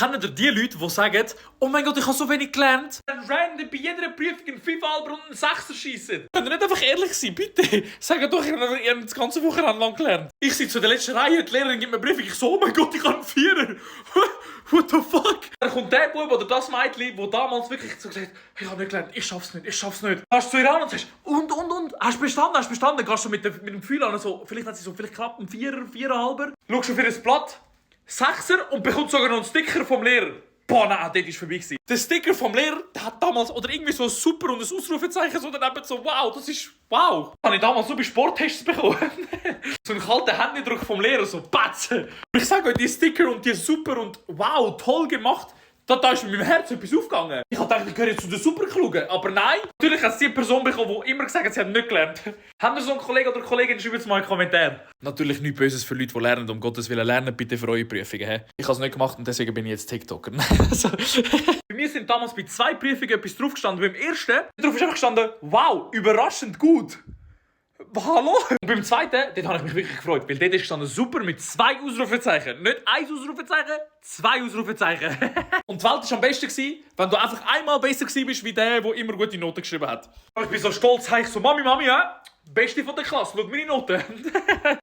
Kennt ihr die Leute, die sagen, oh mein Gott, ich habe so wenig gelernt? Dann random bei jeder Prüfung einen 5 Alber und einen 6er schiessen. Könnt ihr nicht einfach ehrlich sein, bitte? Sagt doch, ihr habt das ganze Wochenende lang gelernt. Ich sitze in der letzten Reihe, die Lehrerin gibt mir eine Prüfung. Ich so, oh mein Gott, ich habe einen 4er. What the fuck? Dann kommt der Bub oder das Mädchen, der damals wirklich so gesagt hat, ich habe nicht gelernt, ich schaff's nicht. Gehst du zu ihr an und sagst, und, hast du bestanden? Gehst du mit dem Gefühl an, so, vielleicht hat sie so, vielleicht knapp einen 4er, 4,5er. Schaust du auf ihr Blatt, 6er und bekommt sogar noch einen Sticker vom Lehrer. Boah, nein, das war für mich. Der Sticker vom Lehrer, der hat damals, oder irgendwie so ein Super und ein Ausrufezeichen, so daneben so, wow, das ist, wow. Das habe ich damals so bei Sporttests bekommen. So einen kalten Händedruck vom Lehrer, so, Batze. Ich sage euch, die Sticker und die Super und wow, toll gemacht. Da ist in meinem Herz etwas aufgegangen. Ich dachte, ich gehöre jetzt zu den Superklugen. Aber nein. Natürlich hat es die Person bekommen, die immer gesagt hat, sie hat nicht gelernt. Habt ihr so einen Kollegen oder Kollegin, schreibt es mal in den Kommentaren. Natürlich nichts Böses für Leute, die lernen. Um Gottes Willen, lernen bitte für eure Prüfungen. He? Ich habe es nicht gemacht und deswegen bin ich jetzt TikToker. Bei mir sind damals bei 2 Prüfungen etwas draufgestanden. Beim ersten drauf ist einfach gestanden, wow, überraschend gut. Hallo? Und beim zweiten, dort habe ich mich wirklich gefreut, weil dort ist gestanden super mit 2 Ausrufezeichen. Nicht 1 Ausrufezeichen, 2 Ausrufezeichen. Und die Welt war am besten, wenn du einfach einmal besser warst wie der immer gute Noten geschrieben hat. Ich bin so stolz, ich so, Mami, ja? Beste von der Klasse, schau meine Noten.